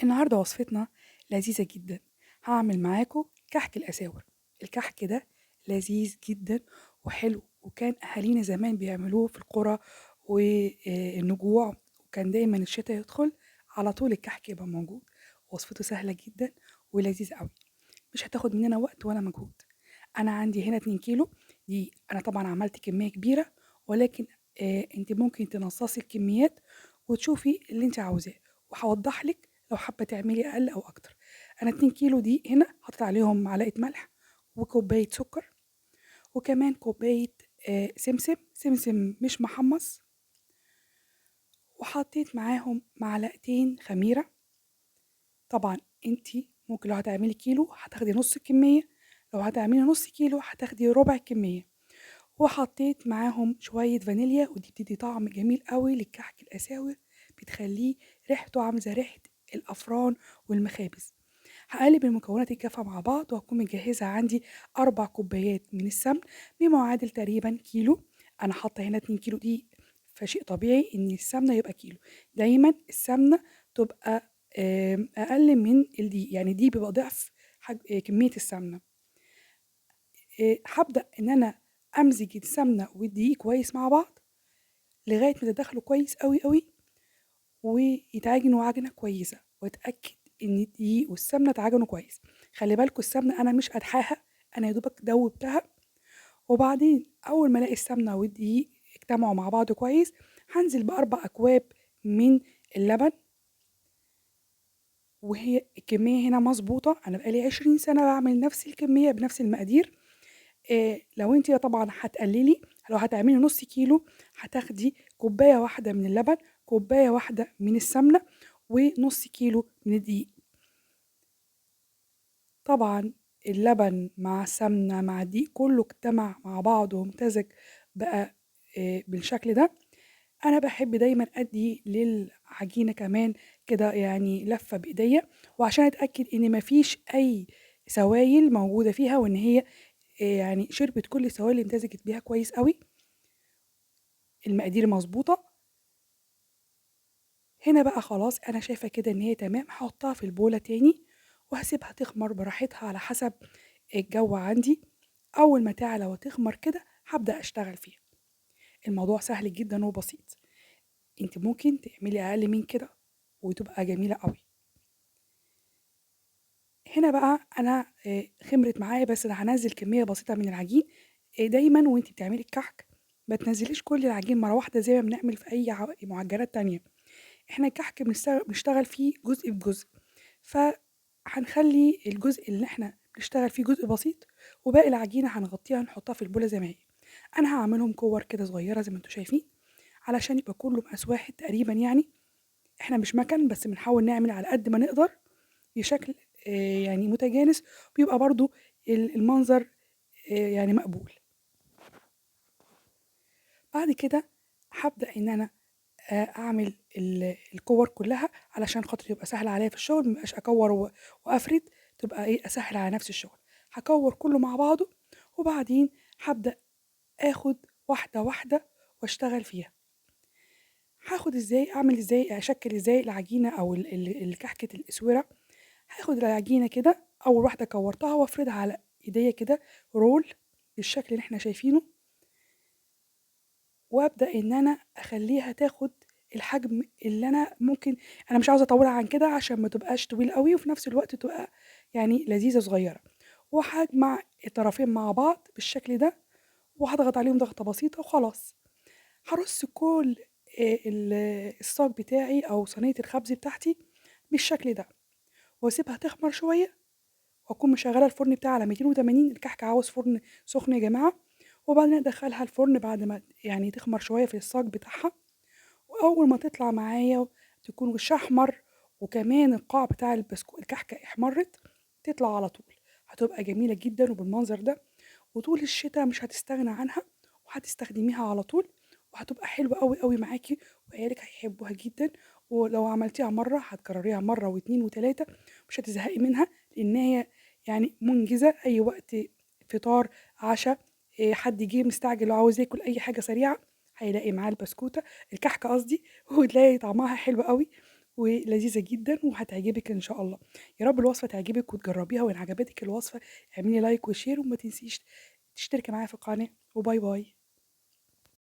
النهاردة وصفتنا لذيذة جدا. هعمل معاكم كحك الأساور. الكحك ده لذيذ جدا وحلو، وكان أهالينا زمان بيعملوه في القرى والنجوع، وكان دايما الشتاء يدخل على طول الكحك يبقى موجود. وصفته سهلة جدا ولذيذة قوي، مش هتاخد مننا وقت ولا مجهود. أنا عندي هنا 2 كيلو. دي أنا طبعا عملت كمية كبيرة، ولكن انت ممكن تنصصي الكميات وتشوفي اللي انت عاوزاه، وهوضح لك لو حابة تعملي أقل أو أكتر. أنا 2 كيلو دي هنا حطيت عليهم معلقة ملح وكوباية سكر، وكمان كوباية سمسم مش محمص، وحطيت معاهم معلقتين خميرة. طبعا انتي ممكن لو هتعملي كيلو هتاخدي نص الكمية، لو هتعملي نص كيلو هتاخدي ربع الكمية. وحطيت معاهم شوية فانيليا، ودي بتدي طعم جميل قوي للكحك الأساور، بتخليه ريحته عاملة زي ريحة الأفران والمخابز. هقلب المكونات الكافة مع بعض، وهكون مجهزة عندي 4 كوبايات من السمن بمعادل تقريبا كيلو. أنا حاطة هنا 2 كيلو دي، فشيء طبيعي إن السمنة يبقى كيلو. دايما السمنة تبقى أقل من الدقيق، يعني دي بيبقى ضعف كمية السمنة. هبدأ إن أنا أمزج السمنة والدقيق كويس مع بعض لغاية ما يتداخلوا كويس قوي قوي ويتعجنوا عجنة كويسة، واتأكد إن الدقيق والسمنة اتعجنوا كويس. خلي بالكوا السمنة أنا مش قدحاها، أنا يا دوبك دوبتها. وبعدين أول ما ألاقي السمنة والدقيق اجتمعوا مع بعض كويس، هنزل ب4 أكواب من اللبن. وهي الكمية هنا مظبوطة، أنا بقالي 20 سنة بعمل نفس الكمية بنفس المقادير. لو انت طبعا هتقللي، لو هتعملي نص كيلو هتاخدي كوباية واحدة من اللبن، كوباية واحدة من السمنة، ونص كيلو من الدقيق. طبعا اللبن مع السمنة مع الدقيق كله اجتمع مع بعض وامتزج بقى بالشكل ده. انا بحب دايما ادي للعجينة كمان كده يعني لفة بايديا، وعشان اتأكد ان مفيش اي سوائل موجودة فيها، وان هي يعني شربت كل السوائل اللي امتزجت بيها كويس قوي. المقادير مظبوطة. هنا بقى خلاص انا شايفة كده ان هي تمام، هحطها في البولة تاني وهسيبها تخمر براحتها على حسب الجو عندي. اول ما تعلى وتخمر كده هبدأ اشتغل فيها. الموضوع سهل جدا وبسيط، انت ممكن تعملي اقل من كده وتبقى جميلة قوي. هنا بقى انا خمرت معايا، بس انا هنزل كمية بسيطة من العجين. دايما وانت بتعملي الكحك ما تنزليش كل العجين مرة واحدة زي ما بنعمل في اي معجنات تانية. احنا الكحك بنشتغل فيه جزء بجزء، فهنخلي الجزء اللي احنا بنشتغل فيه جزء بسيط، وباقي العجينة هنغطيها نحطها في البولة زي ما هي. انا هعملهم كور كده صغيرة زي ما انتوا شايفين، علشان يبقى كله مقاس واحد تقريبا يعني. احنا مش مكن، بس بنحاول نعمل على قد ما نقدر بشكل يعني متجانس، بيبقى برضو المنظر يعني مقبول. بعد كده هبدأ ان انا اعمل الكور كلها علشان خاطر يبقى سهل عليا في الشغل، مبقاش اكور وافرد، تبقى ايه اسهل على نفس الشغل. هكور كله مع بعضه، وبعدين هبدأ اخد واحدة واحدة واشتغل فيها. هاخد ازاي، اعمل ازاي، اشكل ازاي العجينة او الكحكة الاسورة. هاخد العجينة كده اول واحدة كورتها وافردها على ايديا كده رول بالشكل اللي احنا شايفينه، وابدا ان انا اخليها تاخد الحجم اللي انا ممكن. انا مش عاوزه اطولها عن كده عشان ما تبقاش طويل قوي، وفي نفس الوقت تبقى يعني لذيذه صغيره. وهجمع الطرفين مع بعض بالشكل ده، وهضغط عليهم ضغطه بسيطه وخلاص. هرص كل الصاج بتاعي او صينيه الخبز بتاعتي بالشكل ده، واسيبها تخمر شويه، واكون مشغله الفرن بتاعي على 280. الكحك عاوز فرن سخن يا جماعه. وبعدين ادخلها الفرن بعد ما يعني تخمر شويه في الصاج بتاعها، واول ما تطلع معايا تكون وشها احمر، وكمان القاع بتاع الكحكه احمرت، تطلع على طول. هتبقى جميله جدا وبالمنظر ده، وطول الشتاء مش هتستغنى عنها، وهتستخدميها على طول، وهتبقى حلوه قوي قوي معاكي، وعيالك هيحبوها جدا. ولو عملتيها مره هتكرريها مره واتنين وتلاته، مش هتزهقي منها، لان هي يعني منجزه اي وقت، فطار، عشاء، حد جه مستعجل وعاوز ياكل اي حاجه سريعه، هيلاقي معاه البسكوته، الكحكه قصدي، وتلاقي طعمها حلو قوي. ولذيذة جدًا وهتعجبِك إن شاء الله. يا رب الوصفة تعجبِك وتجربيها، وإن عجبتِك الوصفة اعملي لايك وشير وما تنسيش تشتركي معايا في القناة، وباي باي.